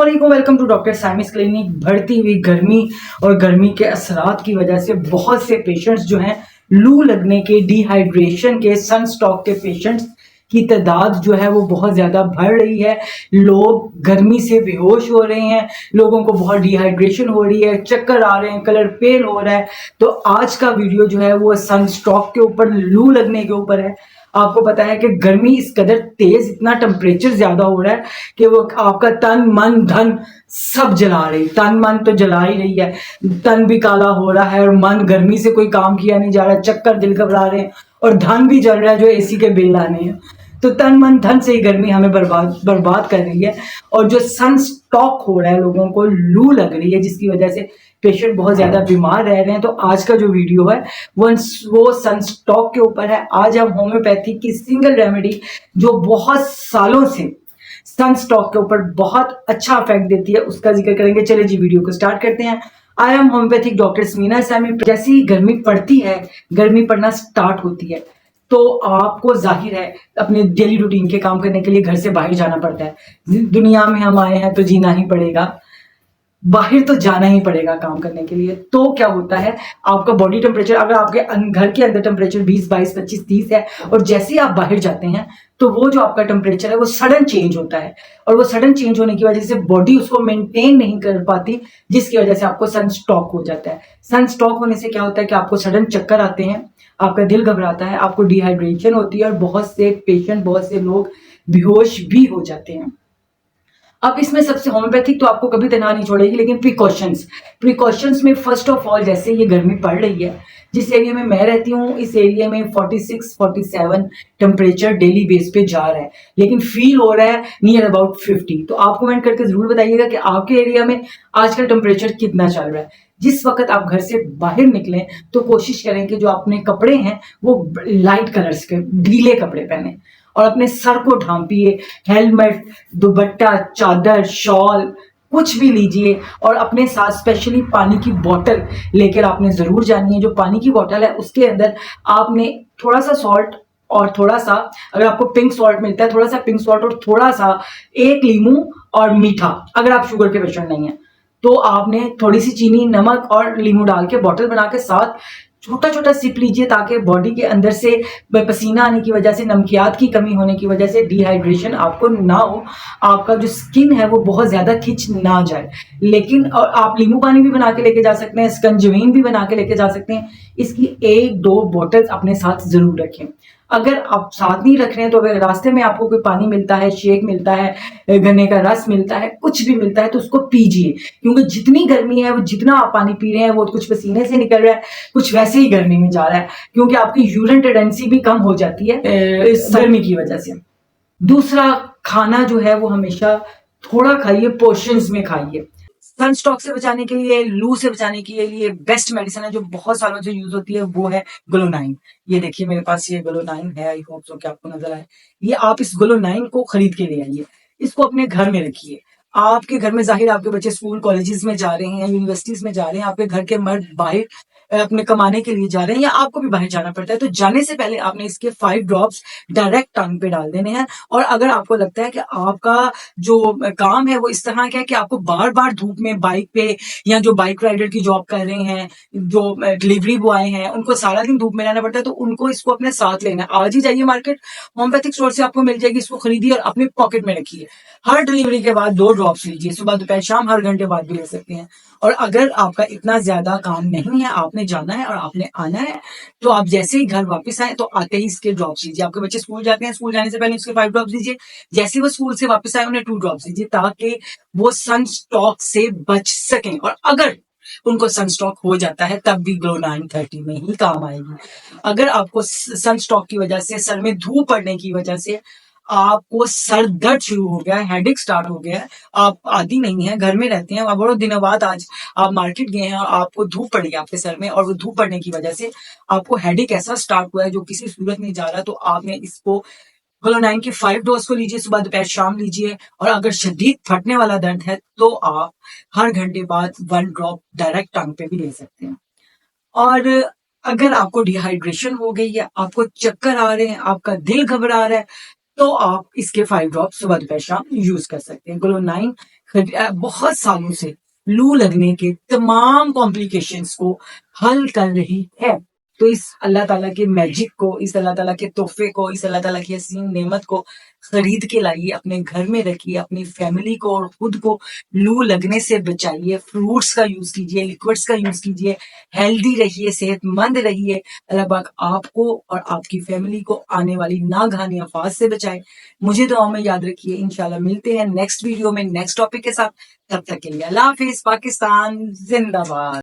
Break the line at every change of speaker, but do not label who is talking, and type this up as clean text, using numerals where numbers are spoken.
अस्सलामुअलैकुम, welcome to doctor साइमिस clinic. बढ़ती हुई गर्मी और गर्मी के असरात की वजह से बहुत से पेशेंट्स जो हैं लू लगने के, डिहाइड्रेशन के, सनस्ट्रोक के पेशेंट्स की तादाद जो है वो बहुत ज़्यादा बढ़ रही है। लोग गर्मी से बेहोश हो रहे हैं, लोगों को बहुत डिहाइड्रेशन हो रही है, चक्कर आ रहे हैं, कलर पेल हो रहा है। तो आज का वीडियो जो है वो सनस्ट्रोक के ऊपर, लू लगने के ऊपर है। आपको पता है कि गर्मी इस कदर तेज, इतना टेम्परेचर ज्यादा हो रहा है कि वो आपका तन मन धन सब जला रही। तन मन तो जला ही रही है, तन भी काला हो रहा है और मन, गर्मी से कोई काम किया नहीं जा रहा, चक्कर, दिल घबरा रहे हैं और धन भी जल रहा है जो एसी के बिल आने हैं। तो तन मन धन से ही गर्मी हमें बर्बाद कर रही है। और जो सन स्ट्रोक हो रहा है, लोगों को लू लग रही है, जिसकी वजह से पेशेंट बहुत ज्यादा बीमार रह रहे हैं। तो आज का जो वीडियो है वो सन स्ट्रोक के ऊपर है। आज हम होम्योपैथी की सिंगल रेमेडी जो बहुत सालों से सन स्ट्रोक के ऊपर बहुत अच्छा इफेक्ट देती है उसका जिक्र करेंगे। चलिए जी, वीडियो को स्टार्ट करते हैं। I am homeopathic doctor Sameena Sami. जैसे ही गर्मी पड़ती है, गर्मी पड़ना स्टार्ट होती है, तो आपको जाहिर है अपने डेली रूटीन के काम करने के लिए घर से बाहर जाना पड़ता है। दुनिया में हम आए हैं तो जीना ही पड़ेगा, बाहर तो जाना ही पड़ेगा काम करने के लिए। तो क्या होता है, आपका बॉडी टेम्परेचर, अगर आपके घर के अंदर टेम्परेचर 20, 22, 25, 30 है और जैसे ही आप बाहर जाते हैं तो वो जो आपका टेम्परेचर है वो सडन चेंज होता है। और वो सडन चेंज होने की वजह से बॉडी उसको मेंटेन नहीं कर पाती, जिसकी वजह से आपको सन स्ट्रोक हो जाता है। सन स्ट्रोक होने से क्या होता है कि आपको सडन चक्कर आते हैं, आपका दिल घबराता है, आपको डिहाइड्रेशन होती है और बहुत से पेशेंट, बहुत से लोग बेहोश भी हो जाते हैं। अब इसमें सबसे होम्योपैथिक तो आपको कभी तनहा नहीं छोड़ेगी, लेकिन प्रिकॉशंस में फर्स्ट ऑफ ऑल, जैसे ये गर्मी पड़ रही है, जिस एरिया में मैं रहती हूँ इस एरिया में 46, 47 टेम्परेचर डेली बेस पे जा रहा है, लेकिन फील हो रहा है नियर अबाउट 50। तो आप कमेंट करके जरूर बताइएगा कि आपके एरिया में आजकल टेम्परेचर कितना चल रहा है। जिस वक्त आप घर से बाहर निकलें तो कोशिश करें कि जो अपने कपड़े हैं वो लाइट कलर्स के, ढीले कपड़े पहने और अपने सर को ढांपिए। हेलमेट, दुपट्टा, चादर, शॉल कुछ भी लीजिए और अपने साथ स्पेशली पानी की बोतल लेकर आपने जरूर जानी है। जो पानी की बोतल है उसके अंदर आपने थोड़ा सा सॉल्ट और थोड़ा सा, अगर आपको पिंक सॉल्ट मिलता है, थोड़ा सा पिंक सॉल्ट और थोड़ा सा एक लीमू और मीठा, अगर आप शुगर के पेशेंट नहीं है तो आपने थोड़ी सी चीनी, नमक और लीमू डाल के बोतल बना के साथ छोटा छोटा सिप लीजिए, ताकि बॉडी के अंदर से पसीना आने की वजह से, नमकियात की कमी होने की वजह से डिहाइड्रेशन आपको ना हो, आपका जो स्किन है वो बहुत ज्यादा खिंच ना जाए। लेकिन और आप नींबू पानी भी बना के लेके जा सकते हैं, स्कंजवीन भी बना के लेके जा सकते हैं। इसकी 1-2 बोतल्स अपने साथ जरूर रखें। अगर आप साथ नहीं रख रहे हैं तो अगर रास्ते में आपको कोई पानी मिलता है, शेक मिलता है, गन्ने का रस मिलता है, कुछ भी मिलता है तो उसको पीजिए, क्योंकि जितनी गर्मी है वो, जितना आप पानी पी रहे हैं वो कुछ पसीने से निकल रहा है, कुछ वैसे ही गर्मी में जा रहा है, क्योंकि आपकी यूरिन टेंडेंसी भी कम हो जाती है इस गर्मी की वजह से। दूसरा, खाना जो है वो हमेशा थोड़ा खाइए, पोर्शंस में खाइए। सन स्ट्रोक से बचाने के लिए, लू से बचाने के लिए बेस्ट मेडिसिन है जो बहुत सालों से यूज होती है, वो है ग्लोनाइन। ये देखिए मेरे पास ये ग्लोनाइन है, आई होप सो कि आपको नजर आए। ये आप इस ग्लोनाइन को खरीद के ले आइए, इसको अपने घर में रखिए। आपके घर में जाहिर आपके बच्चे स्कूल कॉलेजेस में जा रहे हैं, यूनिवर्सिटीज में जा रहे हैं, आपके घर के मर्द बाहर अपने कमाने के लिए जा रहे हैं या आपको भी बाहर जाना पड़ता है, तो जाने से पहले आपने इसके 5 ड्रॉप्स डायरेक्ट टंग पे डाल देने हैं। और अगर आपको लगता है कि आपका जो काम है वो इस तरह का है कि आपको बार बार धूप में बाइक पे, या जो बाइक राइडर की जॉब कर रहे हैं, जो डिलीवरी बॉय हैं, उनको सारा दिन धूप में रहना पड़ता है, तो उनको इसको अपने साथ लेना है। आज ही जाइए मार्केट, होम्योपैथिक स्टोर से आपको मिल जाएगी, इसको खरीदिए और अपने पॉकेट में रखिए। हर डिलीवरी के बाद 2 ड्रॉप्स लीजिए, सुबह, दोपहर, शाम, हर घंटे बाद भी ले सकते हैं। और अगर आपका इतना ज्यादा काम नहीं है, आपने जाना है और आपने आना है, तो आप जैसे ही घर वापस आए तो आते ही इसके ड्रॉप्स लीजिए। आपके बच्चे स्कूल जाते हैं, स्कूल जाने से पहले इसके 5 ड्रॉप्स लीजिए। जैसे वो स्कूल से वापस आए उन्हें 2 ड्रॉप्स लीजिए, ताकि वो सन स्ट्रोक से बच सकें। और अगर उनको सन स्ट्रोक हो जाता है तब भी ग्लो 930 में ही काम आएगी। अगर आपको सन स्ट्रोक की वजह से, सर में धूप पड़ने की वजह से आपको सर दर्द शुरू हो गया है, हेडेक स्टार्ट हो गया है, आप आदि नहीं है, घर में रहते हैं, आप बड़े दिनों बाद आज आप मार्केट गए हैं और आपको धूप पड़ गया आपके सर में, और वो धूप पड़ने की वजह से आपको हेडेक ऐसा स्टार्ट हुआ है जो किसी सूरत नहीं जा रहा, तो आपने इसको ग्लो9 के 5 डोज को लीजिए, सुबह, दोपहर, शाम लीजिए। और अगर शदीद फटने वाला दर्द है तो आप हर घंटे बाद 1 ड्रॉप डायरेक्ट टंग पे भी ले सकते हैं। और अगर आपको डिहाइड्रेशन हो गई है, आपको चक्कर आ रहे हैं, आपका दिल घबरा रहा है, तो आप इसके 5 ड्रॉप सुबह, दोपहर, शाम यूज कर सकते हैं। ग्लो9 बहुत सालों से लू लगने के तमाम कॉम्प्लिकेशंस को हल कर रही है। तो इस अल्लाह ताला के मैजिक को, इस अल्लाह ताला के तोहफे को, इस अल्लाह ताला की हसीन नेमत को खरीद के लाइए, अपने घर में रखिए, अपनी फैमिली को और खुद को लू लगने से बचाइए। फ्रूट्स का यूज कीजिए, लिक्विड्स का यूज कीजिए, हेल्दी रहिए, सेहतमंद रहिए। अल्लाह पाक आपको और आपकी फैमिली को आने वाली नागहानी आफात से बचाए। मुझे दुआओं में याद रखिए। इंशाल्लाह मिलते हैं नेक्स्ट वीडियो में नेक्स्ट टॉपिक के साथ। तब तक के लिए अल्लाह हाफिज। पाकिस्तान जिंदाबाद।